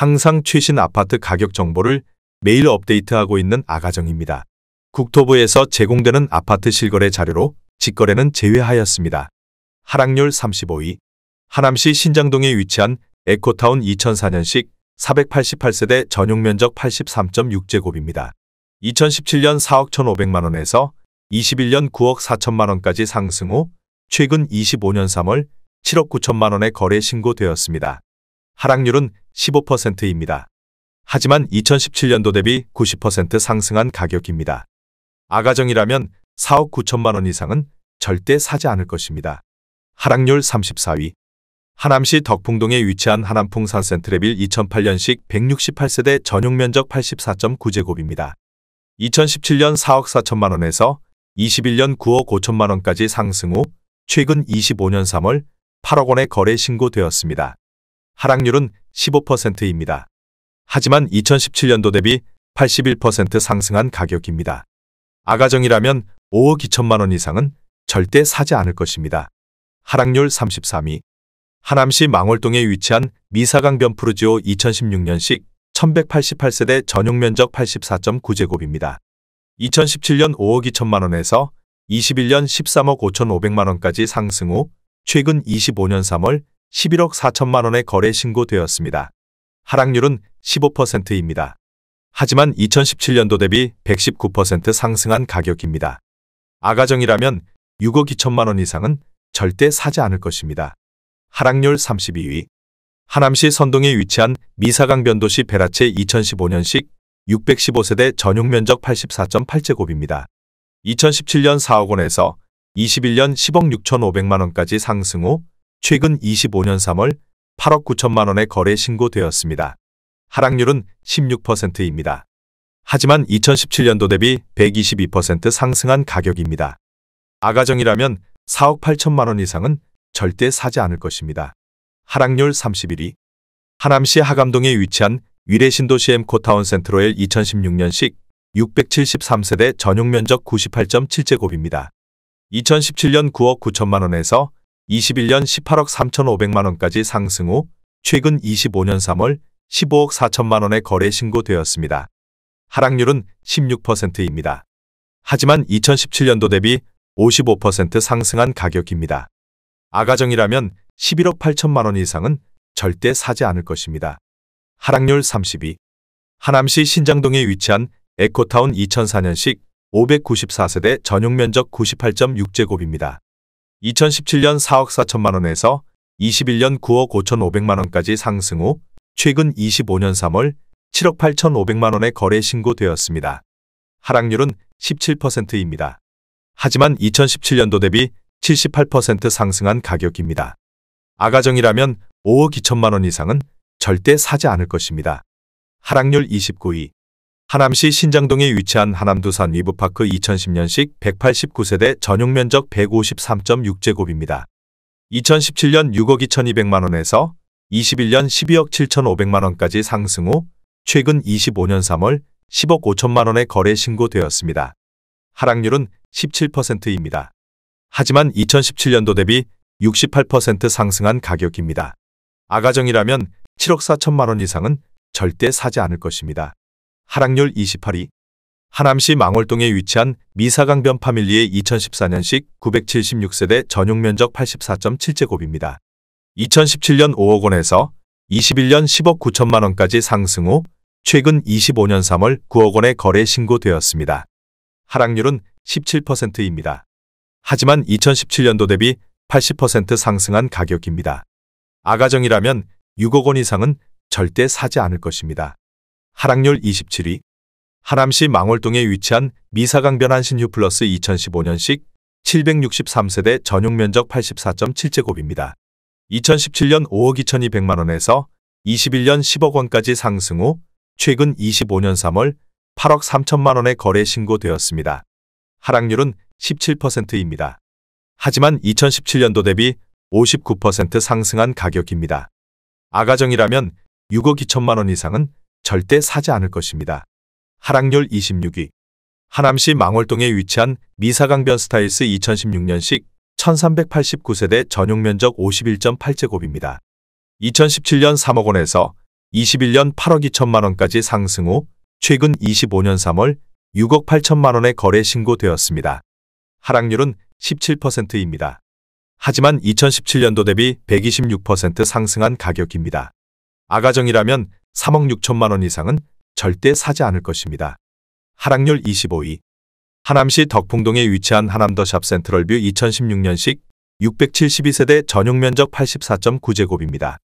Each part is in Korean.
항상 최신 아파트 가격 정보를 매일 업데이트하고 있는 아가정입니다. 국토부에서 제공되는 아파트 실거래 자료로 직거래는 제외하였습니다. 하락률 35위. 하남시 신장동에 위치한 에코타운 2004년식 488세대 전용면적 83.6제곱입니다. 2017년 4억 1,500만원에서 21년 9억 4천만원까지 상승 후 최근 25년 3월 7억 9천만원에 거래 신고되었습니다. 하락률은 15%입니다. 하지만 2017년도 대비 90% 상승한 가격입니다. 아가정이라면 4억 9천만원 이상은 절대 사지 않을 것입니다. 하락률 34위. 하남시 덕풍동에 위치한 하남풍 산센트레빌 2008년식 168세대 전용면적 84.9제곱입니다. 2017년 4억 4천만원에서 21년 9억 5천만원까지 상승 후 최근 25년 3월 8억 원에 거래 신고되었습니다. 하락률은 15%입니다. 하지만 2017년도 대비 81% 상승한 가격입니다. 아가정이라면 5억 2천만원 이상은 절대 사지 않을 것입니다. 하락률 33위. 하남시 망월동에 위치한 미사강 변푸르지오 2016년식 1188세대 전용면적 84.9제곱입니다. 2017년 5억 2천만원에서 21년 13억 5,500만원까지 상승 후 최근 25년 3월 11억 4천만원에 거래 신고되었습니다. 하락률은 15%입니다. 하지만 2017년도 대비 119% 상승한 가격입니다. 아가정이라면 6억 2천만원 이상은 절대 사지 않을 것입니다. 하락률 32위. 하남시 선동에 위치한 미사강 변도시 베라체 2015년식 615세대 전용면적 84.8제곱입니다. 2017년 4억 원에서 21년 10억 6,500만원까지 상승 후 최근 25년 3월 8억 9천만원에 거래 신고되었습니다. 하락률은 16%입니다. 하지만 2017년도 대비 122% 상승한 가격입니다. 아가정이라면 4억 8천만원 이상은 절대 사지 않을 것입니다. 하락률 31위. 하남시 하감동에 위치한 위례신도시 엠코타운 센트로엘 2016년식 673세대 전용면적 98.7제곱입니다. 2017년 9억 9천만원에서 21년 18억 3,500만원까지 상승 후 최근 25년 3월 15억 4천만원에 거래 신고되었습니다. 하락률은 16%입니다. 하지만 2017년도 대비 55% 상승한 가격입니다. 아가정이라면 11억 8천만원 이상은 절대 사지 않을 것입니다. 하락률 32. 하남시 신장동에 위치한 에코타운 2004년식 594세대 전용면적 98.6제곱입니다. 2017년 4억 4천만원에서 21년 9억 5,500만원까지 상승 후 최근 25년 3월 7억 8,500만원에 거래 신고되었습니다. 하락률은 17%입니다. 하지만 2017년도 대비 78% 상승한 가격입니다. 아가정이라면 5억 2천만원 이상은 절대 사지 않을 것입니다. 하락률 29위. 하남시 신장동에 위치한 하남두산 위브파크 2010년식 189세대 전용면적 153.6제곱입니다. 2017년 6억 2,200만원에서 21년 12억 7,500만원까지 상승 후 최근 25년 3월 10억 5천만원에 거래 신고되었습니다. 하락률은 17%입니다. 하지만 2017년도 대비 68% 상승한 가격입니다. 아가정이라면 7억 4천만원 이상은 절대 사지 않을 것입니다. 하락률 28위. 하남시 망월동에 위치한 미사강변 파밀리의 2014년식 976세대 전용면적 84.7제곱입니다. 2017년 5억 원에서 21년 10억 9천만원까지 상승 후 최근 25년 3월 9억 원에 거래 신고되었습니다. 하락률은 17%입니다. 하지만 2017년도 대비 80% 상승한 가격입니다. 아가정이라면 6억 원 이상은 절대 사지 않을 것입니다. 하락률 27위. 하남시 망월동에 위치한 미사강변 한신휴 플러스 2015년식 763세대 전용면적 84.7제곱입니다. 2017년 5억 2,200만원에서 21년 10억 원까지 상승 후 최근 25년 3월 8억 3천만원에 거래 신고되었습니다. 하락률은 17%입니다. 하지만 2017년도 대비 59% 상승한 가격입니다. 아가정이라면 6억 2천만원 이상은 절대 사지 않을 것입니다. 하락률 26위. 하남시 망월동에 위치한 미사강변 스타일스 2016년식 1389세대 전용면적 51.8제곱입니다. 2017년 3억 원에서 21년 8억 2천만 원까지 상승 후 최근 25년 3월 6억 8천만 원의 거래 신고되었습니다. 하락률은 17%입니다. 하지만 2017년도 대비 126% 상승한 가격입니다. 아가정이라면 3억 6천만 원 이상은 절대 사지 않을 것입니다. 하락률 25위. 하남시 덕풍동에 위치한 하남더샵 센트럴뷰 2016년식 672세대 전용 면적 84.9제곱입니다.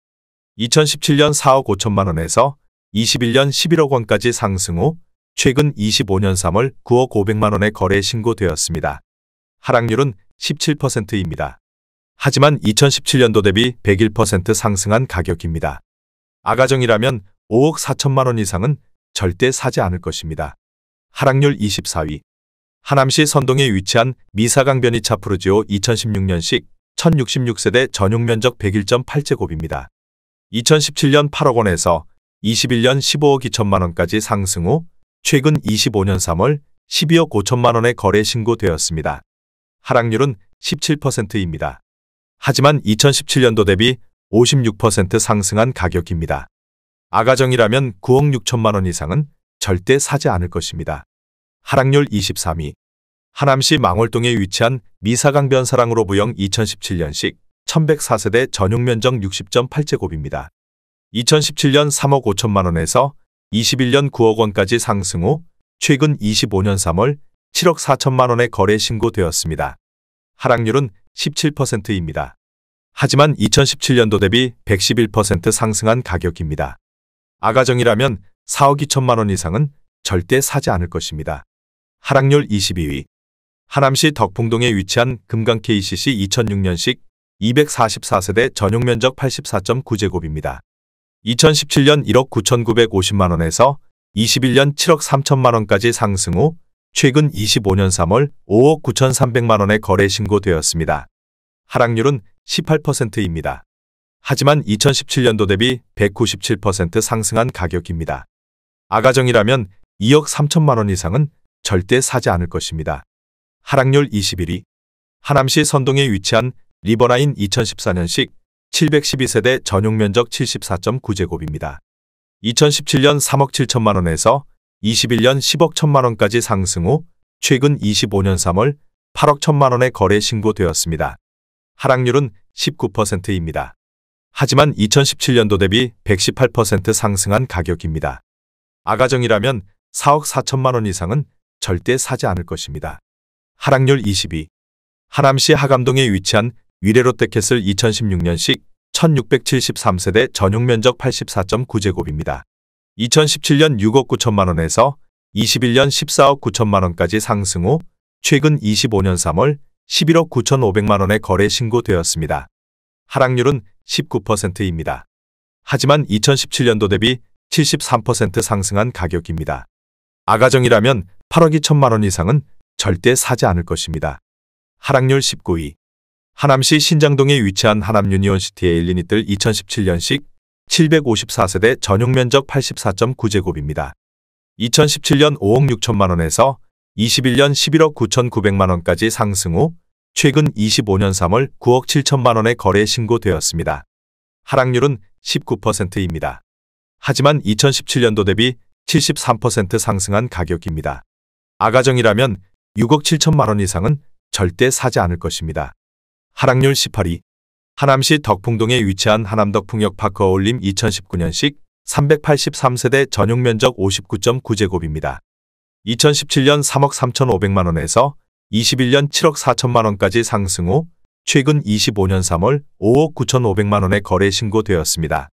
2017년 4억 5천만 원에서 21년 11억 원까지 상승 후 최근 25년 3월 9억 5백만 원의 거래 신고되었습니다. 하락률은 17%입니다. 하지만 2017년도 대비 101% 상승한 가격입니다. 아가정이라면 5억 4천만 원 이상은 절대 사지 않을 것입니다. 하락률 24위. 하남시 선동에 위치한 미사강변이 차프루지오 2016년식 1066세대 전용 면적 101.8제곱입니다. 2017년 8억 원에서 21년 15억 2천만 원까지 상승 후 최근 25년 3월 12억 5천만 원의 거래 신고되었습니다. 하락률은 17%입니다. 하지만 2017년도 대비 56% 상승한 가격입니다. 아가정이라면 9억 6천만 원 이상은 절대 사지 않을 것입니다. 하락률 23위. 하남시 망월동에 위치한 미사강변 사랑으로 부영 2017년식 1104세대 전용 면적 60.8제곱입니다. 2017년 3억 5천만 원에서 21년 9억 원까지 상승 후 최근 25년 3월 7억 4천만 원의 거래 신고되었습니다. 하락률은 17%입니다. 하지만 2017년도 대비 111% 상승한 가격입니다. 아가정이라면 4억 2천만 원 이상은 절대 사지 않을 것입니다. 하락률 22위. 하남시 덕풍동에 위치한 금강 KCC 2006년식 244세대 전용 면적 84.9제곱입니다. 2017년 1억 9,950만 원에서 21년 7억 3천만 원까지 상승 후 최근 25년 3월 5억 9,300만 원의 거래 신고되었습니다. 하락률은 18%입니다. 하지만 2017년도 대비 197% 상승한 가격입니다. 아가정이라면 2억 3천만 원 이상은 절대 사지 않을 것입니다. 하락률 21위. 하남시 선동에 위치한 리버라인 2014년식 712세대 전용 면적 74.9제곱입니다. 2017년 3억 7천만 원에서 21년 10억 1천만 원까지 상승 후 최근 25년 3월 8억 1천만 원의 거래 신고되었습니다. 하락률은 19%입니다. 하지만 2017년도 대비 118% 상승한 가격입니다. 아가정이라면 4억 4천만 원 이상은 절대 사지 않을 것입니다. 하락률 22. 하남시 하감동에 위치한 위례롯데캐슬 2016년식 1673세대 전용 면적 84.9제곱입니다. 2017년 6억 9천만 원에서 21년 14억 9천만 원까지 상승 후 최근 25년 3월 11억 9,500만 원의 거래 신고되었습니다. 하락률은 19%입니다. 하지만 2017년도 대비 73% 상승한 가격입니다. 아가정이라면 8억 2천만 원 이상은 절대 사지 않을 것입니다. 하락률 19위. 하남시 신장동에 위치한 하남유니온시티 에일리니뜰 2017년식 754세대 전용 면적 84.9제곱입니다. 2017년 5억 6천만 원에서 21년 11억 9,900만 원까지 상승 후 최근 25년 3월 9억 7천만 원의 거래 신고되었습니다. 하락률은 19%입니다. 하지만 2017년도 대비 73% 상승한 가격입니다. 아가정이라면 6억 7천만 원 이상은 절대 사지 않을 것입니다. 하락률 18위. 하남시 덕풍동에 위치한 하남덕풍역 파크 어울림 2019년식 383세대 전용 면적 59.9제곱입니다. 2017년 3억 3,500만 원에서 21년 7억 4천만 원까지 상승 후 최근 25년 3월 5억 9,500만 원의 거래 신고되었습니다.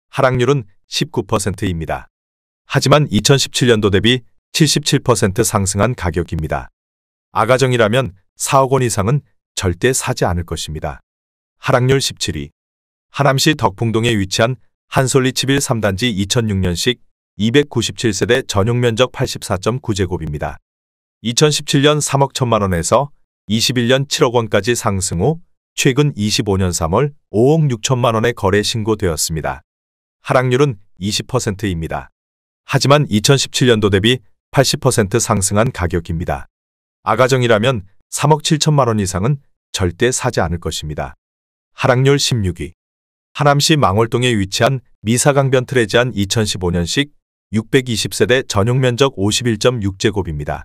하락률은 19%입니다. 하지만 2017년도 대비 77% 상승한 가격입니다. 아가정이라면 4억 원 이상은 절대 사지 않을 것입니다. 하락률 17위. 하남시 덕풍동에 위치한 한솔리치빌 3단지 2006년식 297세대 전용 면적 84.9제곱입니다. 2017년 3억 1천만 원에서 21년 7억 원까지 상승 후 최근 25년 3월 5억 6천만 원의 거래 신고되었습니다. 하락률은 20%입니다. 하지만 2017년도 대비 80% 상승한 가격입니다. 아가정이라면 3억 7천만 원 이상은 절대 사지 않을 것입니다. 하락률 16위. 하남시 망월동에 위치한 미사강변 트레지안 2015년식 620세대 전용 면적 51.6제곱입니다.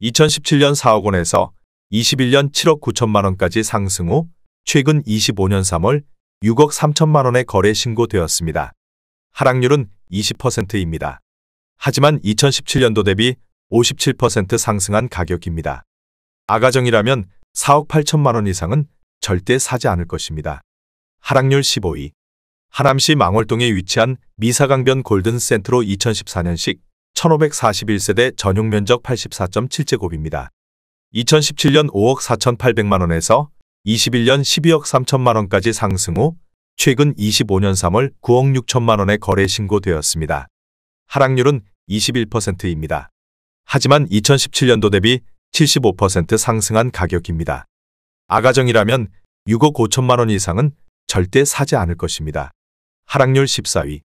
2017년 4억 원에서 21년 7억 9천만 원까지 상승 후 최근 25년 3월 6억 3천만 원에 거래 신고되었습니다. 하락률은 20%입니다. 하지만 2017년도 대비 57% 상승한 가격입니다. 아가정이라면 4억 8천만 원 이상은 절대 사지 않을 것입니다. 하락률 15위. 하남시 망월동에 위치한 미사강변 골든센트로 2014년식 1541세대 전용 면적 84.7제곱입니다. 2017년 5억 4,800만 원에서 21년 12억 3천만 원까지 상승 후 최근 25년 3월 9억 6천만 원에 거래 신고되었습니다. 하락률은 21%입니다. 하지만 2017년도 대비 75% 상승한 가격입니다. 아가정이라면 6억 5천만 원 이상은 절대 사지 않을 것입니다. 하락률 14위.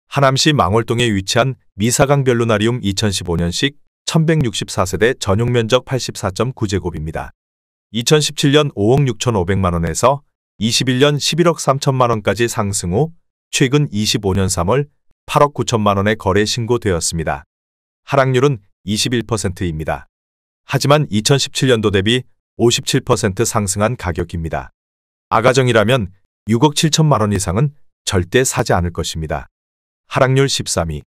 하남시 망월동에 위치한 미사강별루나리움 2015년식 1164세대 전용 면적 84.9제곱입니다. 2017년 5억 6,500만 원에서 21년 11억 3천만 원까지 상승 후 최근 25년 3월 8억 9천만 원에 거래 신고되었습니다. 하락률은 21%입니다. 하지만 2017년도 대비 57% 상승한 가격입니다. 아가정이라면 6억 7천만 원 이상은 절대 사지 않을 것입니다. 하락률 13위.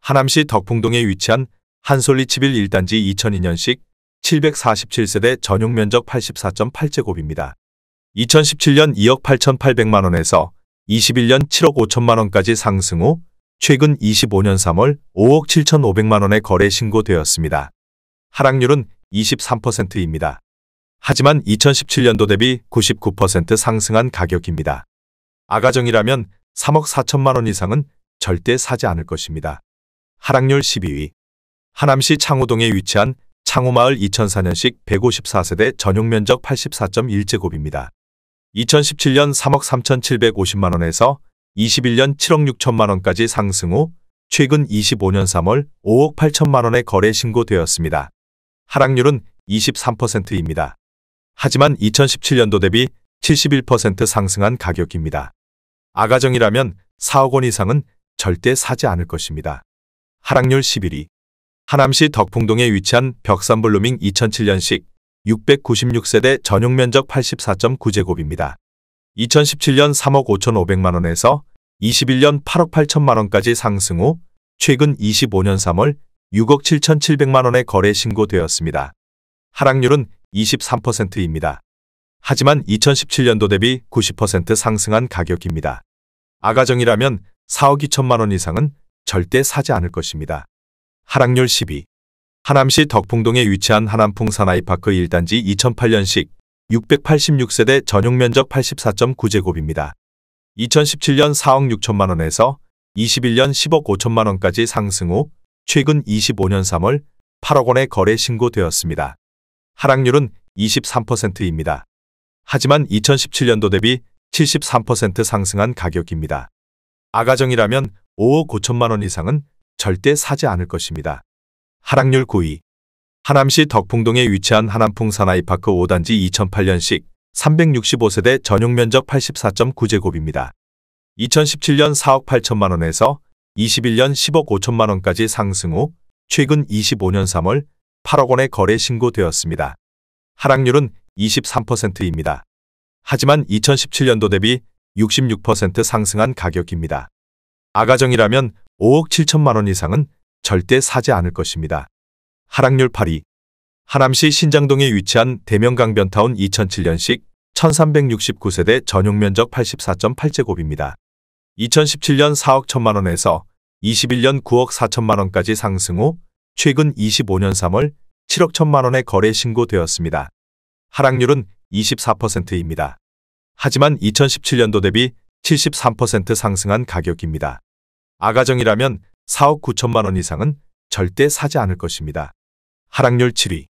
하남시 덕풍동에 위치한 한솔리치빌 1단지 2002년식 747세대 전용 면적 84.8제곱입니다. 2017년 2억 8,800만 원에서 21년 7억 5천만 원까지 상승 후 최근 25년 3월 5억 7,500만 원에 거래 신고되었습니다. 하락률은 23%입니다. 하지만 2017년도 대비 99% 상승한 가격입니다. 아가정이라면 3억 4천만 원 이상은 절대 사지 않을 것입니다. 하락률 12위. 하남시 창호동에 위치한 창호마을 2004년식 154세대 전용 면적 84.1제곱입니다. 2017년 3억 3,750만 원에서 21년 7억 6천만 원까지 상승 후 최근 25년 3월 5억 8천만 원에 거래 신고되었습니다. 하락률은 23%입니다. 하지만 2017년도 대비 71% 상승한 가격입니다. 아가정이라면 4억 원 이상은 절대 사지 않을 것입니다. 하락률 11위. 하남시 덕풍동에 위치한 벽산블루밍 2007년식 696세대 전용 면적 84.9제곱입니다. 2017년 3억 5,500만 원에서 21년 8억 8천만 원까지 상승 후 최근 25년 3월 6억 7,700만 원에 거래 신고되었습니다. 하락률은 23%입니다. 하지만 2017년도 대비 90% 상승한 가격입니다. 아가정이라면 4억 2천만 원 이상은 절대 사지 않을 것입니다. 하락률 10위. 하남시 덕풍동에 위치한 하남풍 사나이파크 1단지 2008년식 686세대 전용 면적 84.9제곱입니다. 2017년 4억 6천만 원에서 21년 10억 5천만 원까지 상승 후 최근 25년 3월 8억 원에 거래 신고되었습니다. 하락률은 23%입니다. 하지만 2017년도 대비 73% 상승한 가격입니다. 아가정이라면 5억 5천만 원 이상은 절대 사지 않을 것입니다. 하락률 9위. 하남시 덕풍동에 위치한 하남풍 사나이파크 5단지 2008년식 365세대 전용 면적 84.9제곱입니다. 2017년 4억 8천만 원에서 21년 10억 5천만 원까지 상승 후 최근 25년 3월 8억 원에 거래 신고되었습니다. 하락률은 23%입니다. 하지만 2017년도 대비 66% 상승한 가격입니다. 아가정이라면 5억 7천만 원 이상은 절대 사지 않을 것입니다. 하락률 8위. 하남시 신장동에 위치한 대명강변타운 2007년식 1369세대 전용 면적 84.8제곱입니다. 2017년 4억 1천만 원에서 21년 9억 4천만 원까지 상승 후 최근 25년 3월 7억 1천만 원에 거래 신고되었습니다. 하락률은 24%입니다. 하지만 2017년도 대비 73% 상승한 가격입니다. 아가정이라면 4억 9천만 원 이상은 절대 사지 않을 것입니다. 하락률 7위.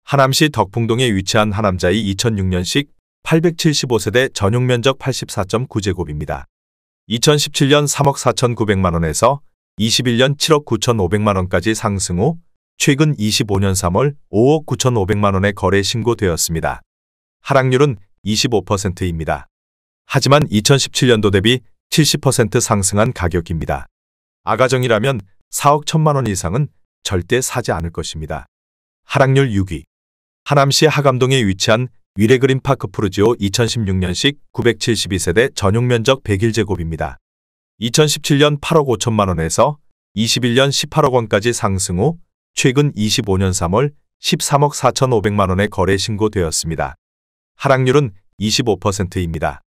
하남시 덕풍동에 위치한 하남자이 2006년식 875세대 전용 면적 84.9제곱입니다. 2017년 3억 4,900만 원에서 21년 7억 9,500만 원까지 상승 후 최근 25년 3월 5억 9,500만 원에 거래 신고되었습니다. 하락률은 25%입니다. 하지만 2017년도 대비 70% 상승한 가격입니다. 아가정이라면 4억 1천만 원 이상은 절대 사지 않을 것입니다. 하락률 6위. 하남시 하감동에 위치한 위레그린파크 푸르지오 2016년식 972세대 전용 면적 101제곱입니다. 2017년 8억 5천만 원에서 21년 18억 원까지 상승 후 최근 25년 3월 13억 4,500만 원에 거래 신고되었습니다. 하락률은 25%입니다.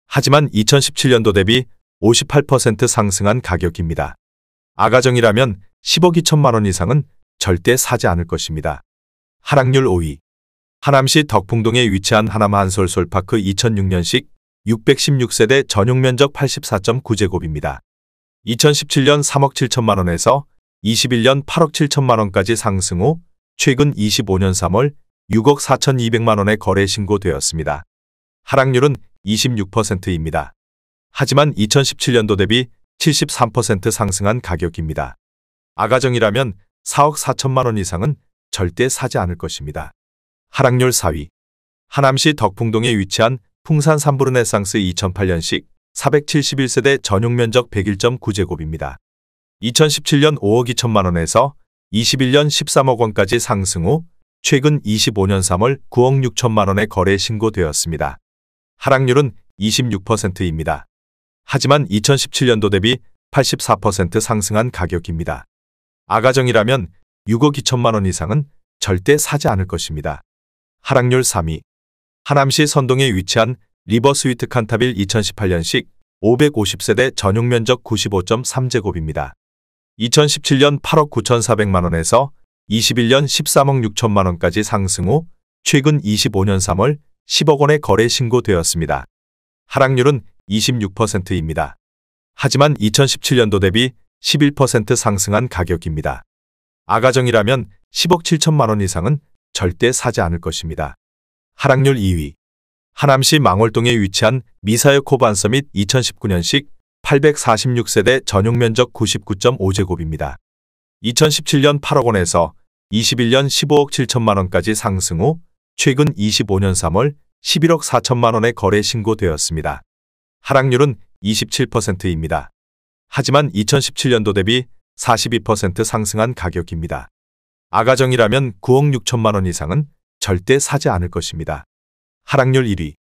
하지만 2017년도 대비 58% 상승한 가격입니다. 아가정이라면 10억 2천만 원 이상은 절대 사지 않을 것입니다. 하락률 5위. 하남시 덕풍동에 위치한 하남 한솔솔파크 2006년식 616세대 전용 면적 84.9제곱입니다. 2017년 3억 7천만 원에서 21년 8억 7천만 원까지 상승 후 최근 25년 3월 6억 4,200만 원에 거래 신고되었습니다. 하락률은 26%입니다. 하지만 2017년도 대비 73% 상승한 가격입니다. 아가정이라면 4억 4천만 원 이상은 절대 사지 않을 것입니다. 하락률 4위. 하남시 덕풍동에 위치한 풍산 삼부르네상스 2008년식 471세대 전용 면적 101.9제곱입니다. 2017년 5억 2천만 원에서 21년 13억 원까지 상승 후 최근 25년 3월 9억 6천만 원에 거래 신고되었습니다. 하락률은 26%입니다. 하지만 2017년도 대비 84% 상승한 가격입니다. 아가정이라면 6억 2천만 원 이상은 절대 사지 않을 것입니다. 하락률 3위. 하남시 선동에 위치한 리버 스위트 칸타빌 2018년식 550세대 전용 면적 95.3제곱입니다. 2017년 8억 9,400만 원에서 21년 13억 6천만 원까지 상승 후 최근 25년 3월 10억 원에 거래 신고되었습니다. 하락률은 26%입니다. 하지만 2017년도 대비 11% 상승한 가격입니다. 아가정이라면 10억 7천만 원 이상은 절대 사지 않을 것입니다. 하락률 2위. 하남시 망월동에 위치한 미사여 코반서밋 2019년식 846세대 전용 면적 99.5제곱입니다. 2017년 8억 원에서 21년 15억 7천만 원까지 상승 후 최근 25년 3월 11억 4천만 원에 거래 신고되었습니다. 하락률은 27%입니다. 하지만 2017년도 대비 42% 상승한 가격입니다. 아가정이라면 9억 6천만 원 이상은 절대 사지 않을 것입니다. 하락률 1위.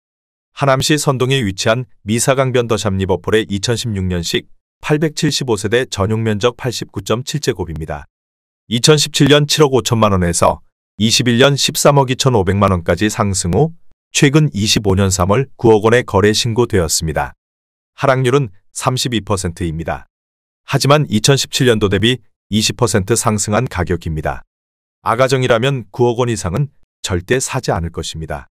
하남시 선동에 위치한 미사강변 더샵 리버폴의 2016년식 875세대 전용 면적 89.7제곱입니다. 2017년 7억 5천만 원에서 21년 13억 2,500만 원까지 상승 후 최근 25년 3월 9억 원에 거래 신고되었습니다. 하락률은 32%입니다. 하지만 2017년도 대비 20% 상승한 가격입니다. 아가정이라면 9억 원 이상은 절대 사지 않을 것입니다.